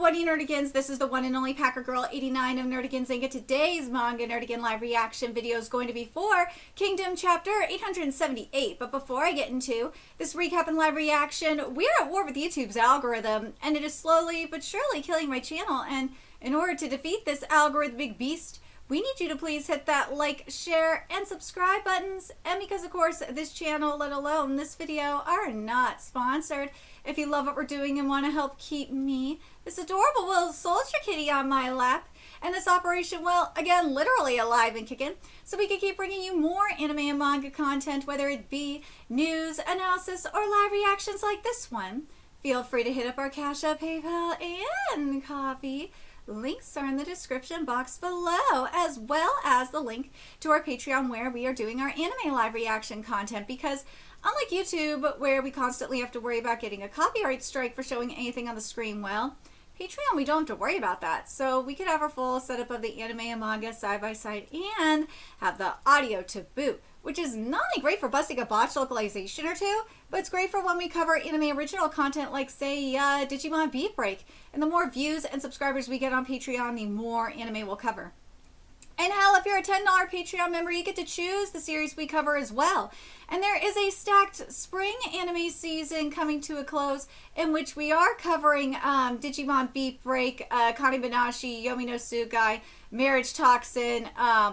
what Nerdigans? This is the one and only Packer Girl 89 of Nerdigans, and today's Manga Nerdigan live reaction video is going to be for Kingdom Chapter 878. But before I get into this recap and live reaction, we're at war with YouTube's algorithm, and it is slowly but surely killing my channel. And in order to defeat this algorithmic beast, we need you to please hit that like, share, and subscribe buttons. And because, of course, this channel, let alone this video, are not sponsored, if you love what we're doing and want to help keep me, this adorable little soldier kitty on my lap, and this operation, well, again, literally alive and kicking, so we can keep bringing you more anime and manga content, whether it be news, analysis, or live reactions like this one. Feel free to hit up our Cash App, PayPal, and Coffee. Links are in the description box below, as well as the link to our Patreon where we are doing our anime live reaction content, because unlike YouTube, where we constantly have to worry about getting a copyright strike for showing anything on the screen, well, Patreon, we don't have to worry about that. So we could have our full setup of the anime and manga side by side and have the audio to boot, which is not only great for busting a botched localization or two, but it's great for when we cover anime original content like, say, Digimon Beat Break. And the more views and subscribers we get on Patreon, the more anime we'll cover. And hell, if you're a $10 Patreon member, you get to choose the series we cover as well. And there is a stacked spring anime season coming to a close, in which we are covering Digimon Beat Break, Kani Banashi, Yomi no Tsugai, Marriage Toxin,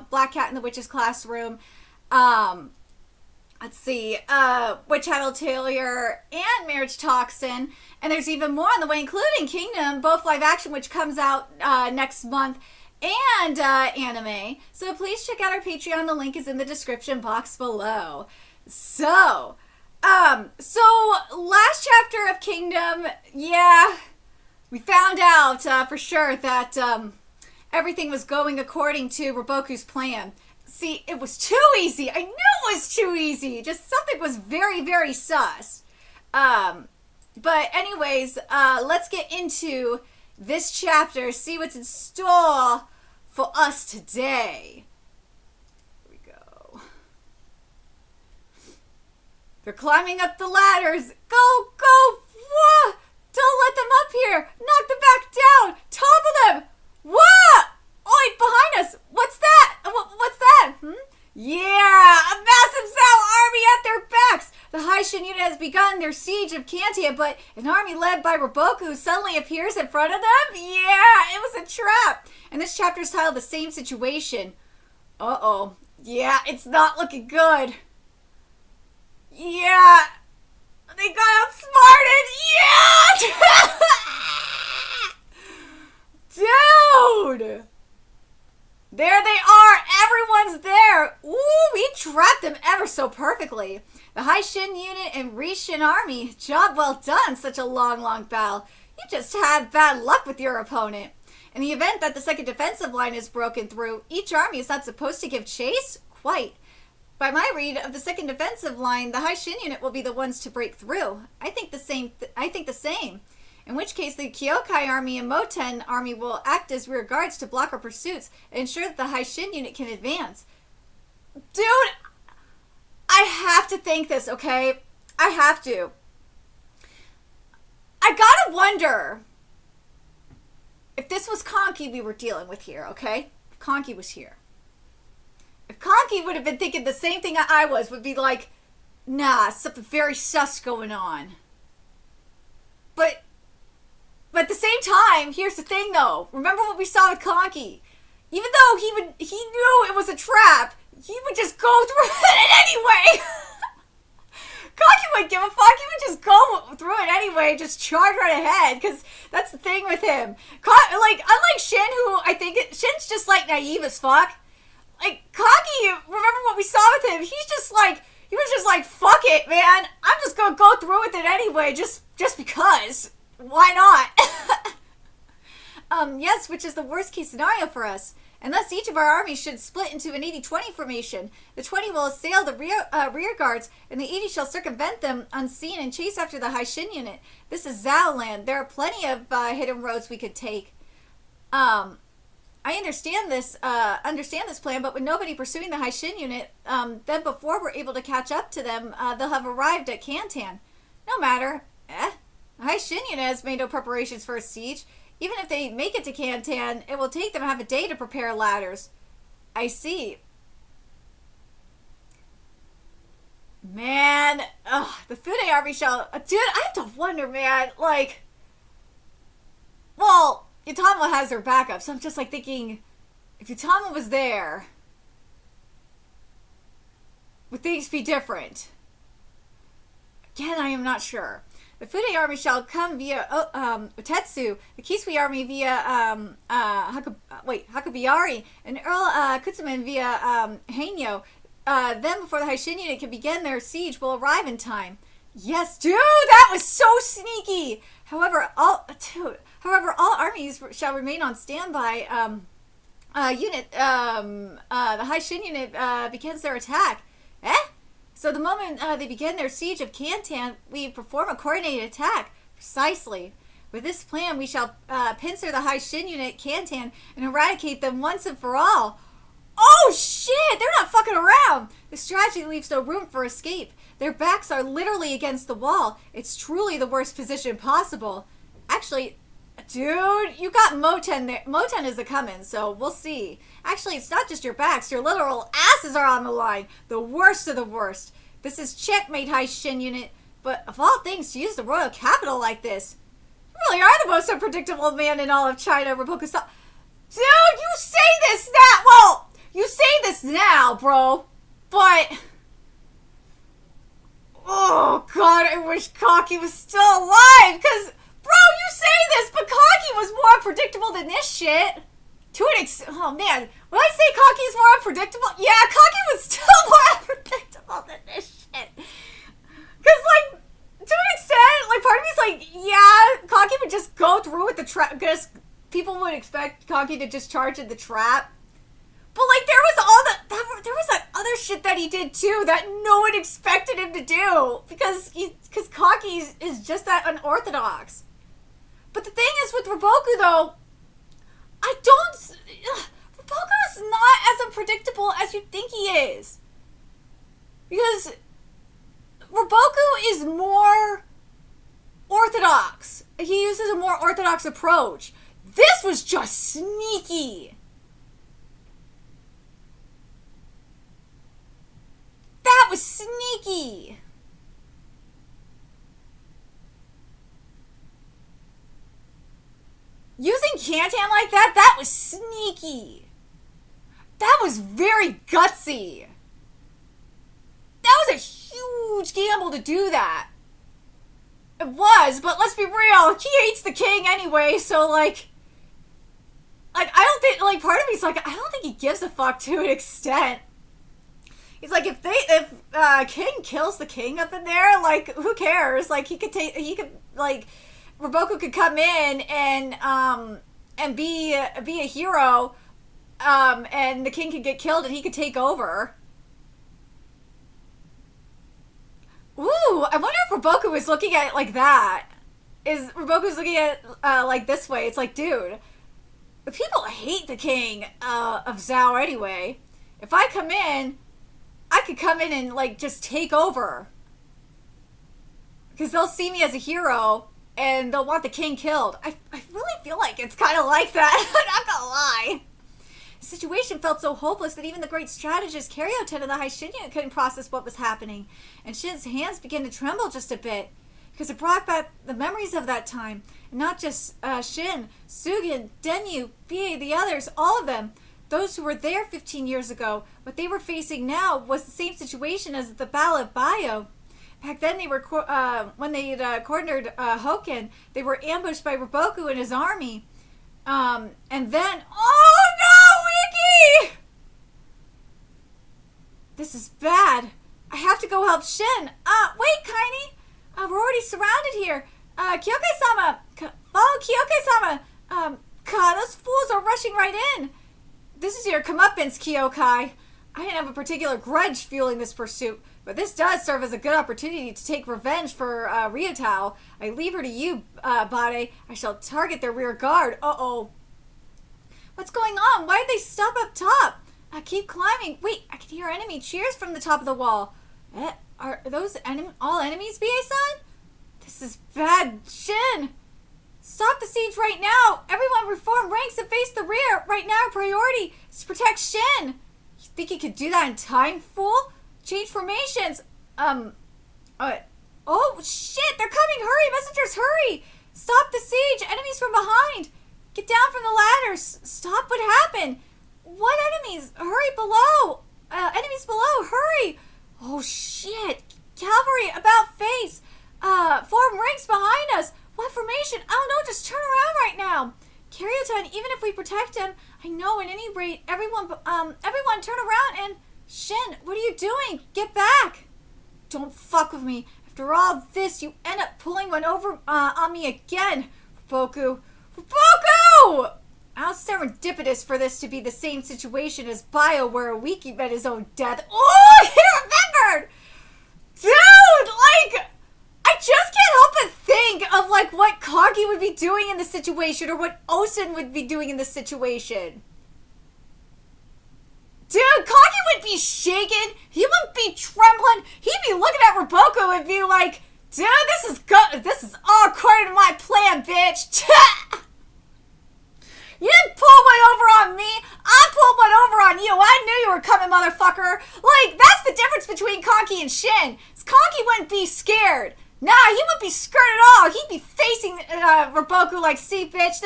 Black Cat in the Witch's Classroom, let's see, Witch Hat Tailor, and Marriage Toxin. And there's even more on the way, including Kingdom, both live action, which comes out next month, and anime. So please check out our Patreon. The link is in the description box below. So last chapter of Kingdom, yeah, we found out for sure that everything was going according to Roboku's plan. See, it was too easy. I knew it was too easy. Just something was very, very sus. But anyways, let's get into this chapter, see what's in store for us today. Here we go. They're climbing up the ladders. Go, go! Whoa! Don't let them up here. Knock them back down. Topple them. What? Oi, behind us. What's that? What's that? Yeah, a massive Zao army at their backs. The Haishin unit has begun their siege of Kantia, but an army led by Roboku suddenly appears in front of them? Yeah, it was a trap. And this chapter is titled The Same Situation. Uh-oh. Yeah, it's not looking good. Yeah, they got outsmarted. Yeah! Dude! There they are! Everyone's there! Ooh, we trapped them ever so perfectly. The Haishin unit and Rishin army. Job well done, such a long battle. You just had bad luck with your opponent. In the event that the second defensive line is broken through, each army is not supposed to give chase? Quite. By my read of the second defensive line, the Haishin unit will be the ones to break through. I think the same. In which case, the Kyokai army and Moten army will act as rear guards to block our pursuits and ensure that the Haishin unit can advance. Dude, I have to think this, okay? I have to. I gotta wonder if this was Conky we were dealing with here, okay? If Conky was here. If Conky would have been thinking the same thing I was, would be like, nah, something very sus going on. But at the same time, here's the thing though. Remember what we saw with Conky? Even though he knew it was a trap, he would just go through it anyway. Conky wouldn't give a fuck. He would just go through it anyway, just charge right ahead, because that's the thing with him. Like, unlike Shin, who I think Shin's just like naive as fuck. Like, Conky, remember what we saw with him? He was just like, fuck it, man. I'm just gonna go through with it anyway, just because. Why not? Yes, which is the worst case scenario for us. And thus each of our armies should split into an 80-20 formation. The 20 will assail the rear guards, and the 80 shall circumvent them unseen and chase after the Haishin unit. This is Zao land. There are plenty of hidden roads we could take. I understand this plan, but with nobody pursuing the Haishin unit, then before we're able to catch up to them, they'll have arrived at Kantan. No matter. The Haishin unit has made no preparations for a siege. Even if they make it to Cantan, it will take them half a day to prepare ladders. I see. Man, the Fude army shall... dude, I have to wonder, man, like... Well, Yutama has their backup, so I'm just, like, thinking... If Yutama was there... Would things be different? Again, I am not sure. The Fude army shall come via Utetsu, the Kisui army via Hakubiari, and Earl Kutsuman via Hanyo. Then, before the Haishin unit can begin their siege, will arrive in time. Yes, dude, that was so sneaky. However, all armies shall remain on standby. The Haishin unit begins their attack. Eh? So the moment they begin their siege of Cantan, we perform a coordinated attack. Precisely. With this plan, we shall pincer the Haishin unit Cantan and eradicate them once and for all. Oh shit! They're not fucking around! The strategy leaves no room for escape. Their backs are literally against the wall. It's truly the worst position possible. Actually, dude, you got Moten there. Moten is a-coming, so we'll see. Actually, it's not just your backs. Your literal asses are on the line. The worst of the worst. This is checkmate, Haishin unit. But of all things, to use the royal capital like this. You really are the most unpredictable man in all of China, Raboku-san. Dude, you say this now. Well, you say this now, bro. But... oh, God, I wish Kaki was still alive, because... bro, you say this, but Kaki was more unpredictable than this shit. Oh, man. When I say Kaki is more unpredictable, yeah, Kaki was still more unpredictable than this shit. Because, like, to an extent, like, part of me is like, yeah, Kaki would just go through with the trap, because people would expect Kaki to just charge at the trap. But, like, there was that other shit that he did, too, that no one expected him to do. Because Kaki is just that unorthodox. But the thing is, with Raboku, though, Raboku is not as unpredictable as you think he is. Because Raboku is more orthodox. He uses a more orthodox approach. This was just sneaky. That was sneaky. Using Cantan like that was sneaky. That was very gutsy. That was a huge gamble to do that. It was, but let's be real, he hates the king anyway, so like I don't think, like, part of me's like, I don't think he gives a fuck to an extent. He's like, if King kills the king up in there, like, who cares? Like, Raboku could come in and be a hero, and the king could get killed and he could take over. Ooh, I wonder if Raboku is looking at it like that. Is Raboku's looking at it like this way? It's like, dude, the people hate the king of Zhao anyway. If I come in, I could come in and, like, just take over. Because they'll see me as a hero, and they'll want the king killed. I really feel like it's kind of like that. I'm not gonna lie. The situation felt so hopeless that even the great strategist Karyoten of the Haishin unit couldn't process what was happening. And Shin's hands began to tremble just a bit. Because it brought back the memories of that time. And not just Shin, Sugin, Denyu, Bie, the others, all of them. Those who were there 15 years ago, what they were facing now was the same situation as the Battle of Bayo. Back then, they were when they had cornered Hoken, they were ambushed by Raboku and his army. And then, oh no, Wiki! This is bad. I have to go help Shin. Wait, Kaini. We're already surrounded here. Kyokai-sama, follow Kyokai-sama. God, those fools are rushing right in. This is your comeuppance, Kyokai. I didn't have a particular grudge fueling this pursuit, but this does serve as a good opportunity to take revenge for Ryotao. I leave her to you, Bade. I shall target their rear guard. Uh-oh. What's going on? Why did they stop up top? Keep climbing. Wait, I can hear enemy cheers from the top of the wall. Are those all enemies, Bie-san? This is bad. Shin! Stop the siege right now! Everyone reform ranks and face the rear! Right now, our priority is to protect Shin! You think you could do that in time, fool? Change formations! Oh, shit! They're coming! Hurry! Messengers, hurry! Stop the siege! Enemies from behind! Get down from the ladders! Stop what happened! What enemies? Hurry below! Enemies below! Hurry! Oh, shit! Cavalry, about face! Form ranks behind us! What formation? I don't know, just turn around right now! Karyotun, even if we protect him, I know at any rate, everyone turn around and... Shin, what are you doing? Get back! Don't fuck with me. After all this, you end up pulling one over on me again. Boku! How serendipitous for this to be the same situation as Bio, where a Wiki met his own death. Oh, he remembered! Dude, like... I just can't help but think of, like, what Kagi would be doing in this situation or what Osen would be doing in this situation. Dude, Kagi would be shaking. He would be trembling. He'd be looking at Roboku and be like, dude, this is all according to my plan, bitch. You didn't pull one over on me. I pulled one over on you. I knew you were coming, motherfucker. Like, that's the difference between Kanki and Shin. Kanki wouldn't be scared. Nah, he wouldn't be scared at all. He'd be facing Roboku like, see, bitch,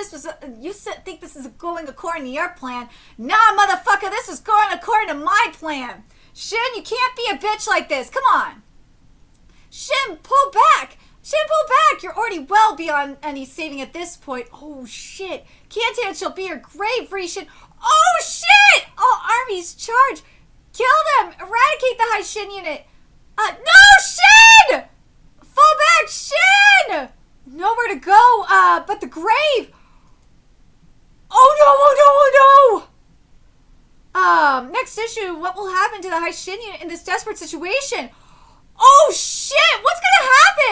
you think this is going according to your plan. Nah, motherfucker, this is going according to my plan. Shin, you can't be a bitch like this. Come on. Shin, pull back. You're already well beyond any saving at this point. Oh, shit. Kantan shall be your grave, Rishin. Oh, shit. All armies charge. Kill them. Eradicate the High Shin unit. No, Shin! Fall back, Shin! Nowhere to go, but the grave. Oh no. Next issue, what will happen to the High Shin unit in this desperate situation? Oh shit, what's gonna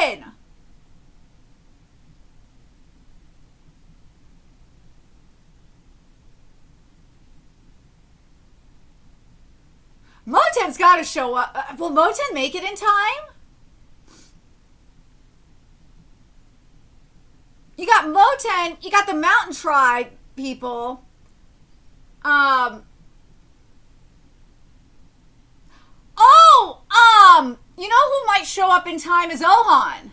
happen? Moten's gotta show up. Will Moten make it in time? You got Moten, you got the Mountain Tribe people. You know who might show up in time is Ohan.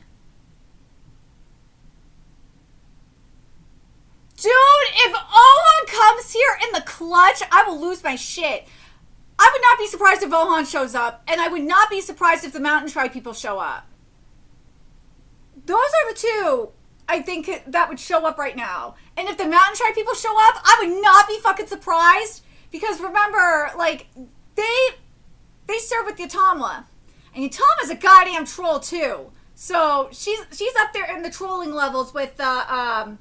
Dude, if Ohan comes here in the clutch, I will lose my shit. I would not be surprised if Ohan shows up, and I would not be surprised if the Mountain Tribe people show up. Those are the two I think that would show up right now. And if the Mountain Tribe people show up, I would not be fucking surprised. Because remember, like, they serve with Yatama. And Yatama's a goddamn troll too. So she's up there in the trolling levels with Konki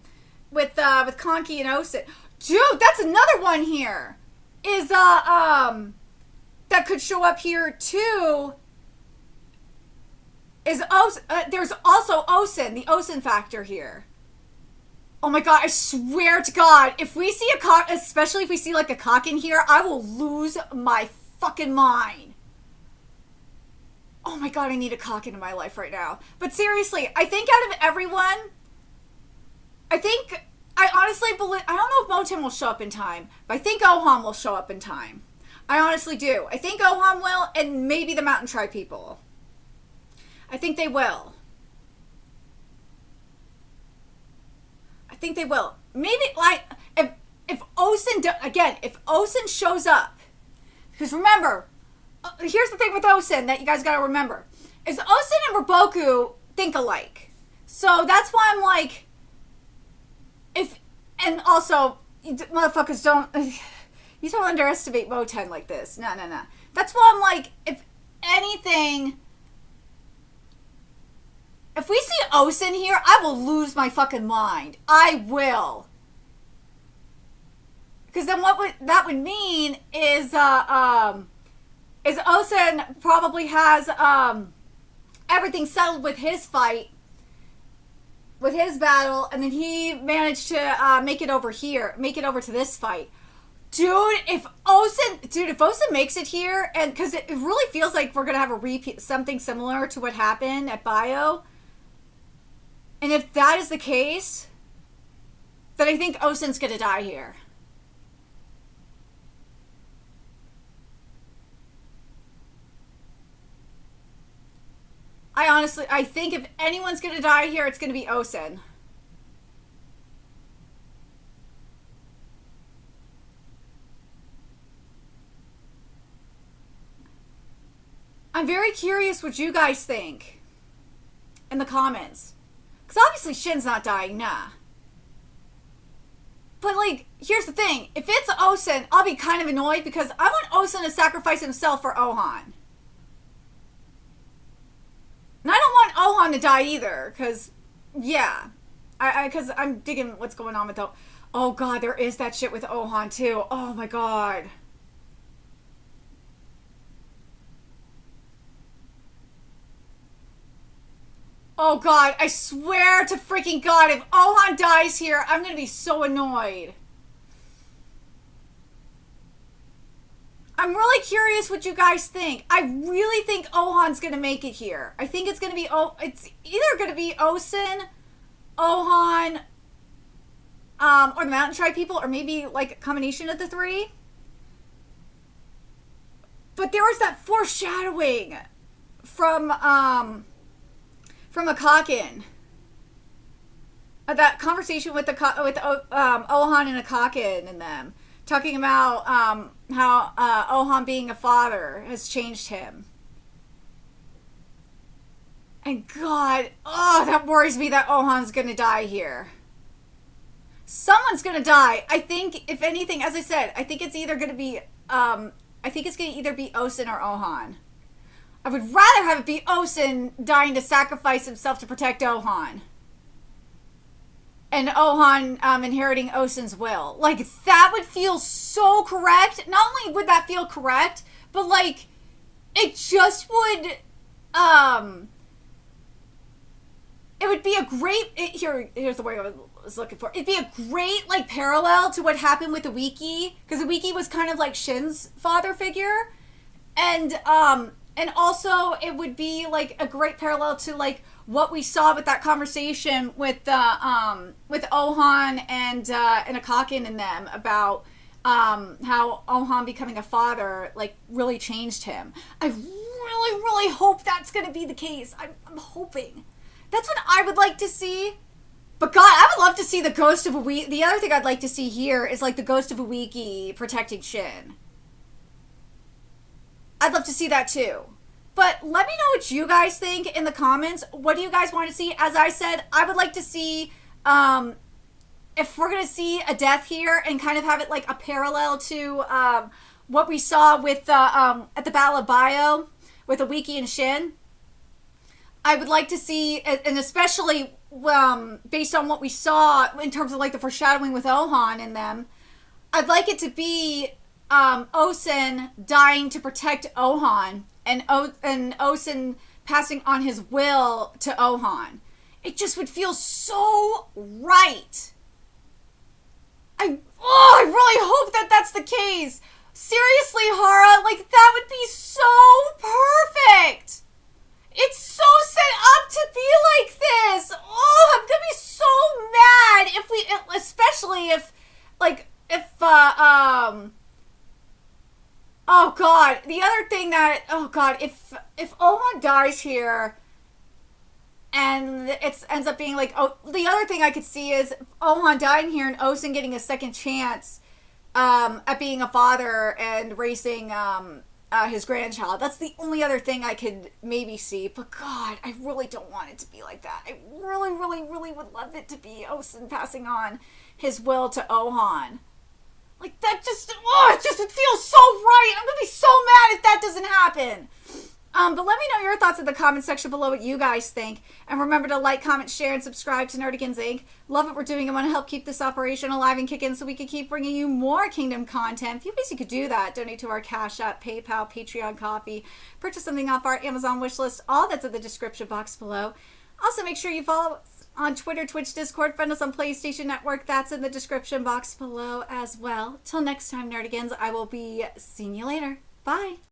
and Osen. Dude, that's another one here. Is that could show up here too. Is there's also Osen, the Osen factor here. Oh my god, I swear to god, if we see a cock, especially if we see like a cock in here, I will lose my fucking mind. Oh my god, I need a cock in my life right now. But seriously, I think out of everyone, I honestly believe, I don't know if Moten will show up in time, but I think Ohan will show up in time. I honestly do. I think Ohan will, and maybe the Mountain Tribe people. I think they will. I think they will. Maybe, like, if Osen, if Osen shows up, because remember, here's the thing with Osen that you guys gotta remember, is Osen and Roboku think alike. So that's why I'm like, and also, motherfuckers you don't underestimate Moten like this. No. That's why I'm like, if anything, if we see Osen here, I will lose my fucking mind. I will. Because then what that would mean is Osen probably has everything settled with his fight, with his battle, and then he managed to make it over here, make it over to this fight. Dude, if Osen makes it here, and because it really feels like we're gonna have a repeat, something similar to what happened at Bio. And if that is the case, But I think Osen's gonna die here. I think if anyone's gonna die here, it's gonna be Osen. I'm very curious what you guys think in the comments. Because obviously Shin's not dying, nah. But, like, here's the thing. If it's Osen, I'll be kind of annoyed because I want Osen to sacrifice himself for Ohan. And I don't want Ohan to die either, because, yeah. Because I'm digging what's going on with Ohan. Oh, God, there is that shit with Ohan, too. Oh, my God. Oh, God, I swear to freaking God, if Ohan dies here, I'm going to be so annoyed. I'm really curious what you guys think. I really think Ohan's going to make it here. I think it's going to be, it's either going to be Osen, Ohan, or the Mountain Tribe people, or maybe like a combination of the three. But there was that foreshadowing from Akakin. That conversation with Ohan and Akakin and them. Talking about how Ohan being a father has changed him. And God, oh, that worries me that Ohan's going to die here. Someone's going to die. I think, if anything, as I said, I think it's either going to be, I think it's going to either be Osen or Ohan. I would rather have it be Osen dying to sacrifice himself to protect Ohan. And Ohan inheriting Osen's will. Like, that would feel so correct. Not only would that feel correct, but, like, it just would, it would be a great, here's the word I was looking for. It'd be a great, like, parallel to what happened with the Wiki. Because the Wiki was kind of like Shin's father figure. And also, it would be, like, a great parallel to, like, what we saw with that conversation with Ohan and Akakin and them about how Ohan becoming a father, like, really changed him. I really, really hope that's going to be the case. I'm hoping. That's what I would like to see. But God, I would love to see the ghost of a Wiki. The other thing I'd like to see here is, like, the ghost of a Wiki protecting Shin. I'd love to see that too. But let me know what you guys think in the comments. What do you guys want to see? As I said, I would like to see if we're going to see a death here and kind of have it like a parallel to what we saw with at the Battle of Bio with Awiki and Shin. I would like to see, and especially based on what we saw in terms of like the foreshadowing with Ohan and them, I'd like it to be Osen dying to protect Ohan. And Osen passing on his will to Ohan. It just would feel so right. I really hope that that's the case. Seriously, Hara, like, that would be so perfect. It's so set up to be like this. Oh, I'm gonna be so mad if we, especially if, like, oh God, the other thing that, oh God, if Ohan dies here and it ends up being like, oh, the other thing I could see is Ohan dying here and Osen getting a second chance at being a father and raising his grandchild. That's the only other thing I could maybe see. But God, I really don't want it to be like that. I really, really, really would love it to be Osen passing on his will to Ohan. Like, that just, it just would feel so right. I'm going to be so mad if that doesn't happen. But let me know your thoughts in the comment section below what you guys think. And remember to like, comment, share, and subscribe to Nerdigans Inc. Love what we're doing. I want to help keep this operation alive and kicking so we can keep bringing you more Kingdom content. If you ways you could do that, donate to our Cash App, PayPal, Patreon, Coffee, purchase something off our Amazon wish list. All that's in the description box below. Also, make sure you follow us on Twitter, Twitch, Discord. Friend us on PlayStation Network. That's in the description box below as well. Till next time, Nerdigans, I will be seeing you later. Bye.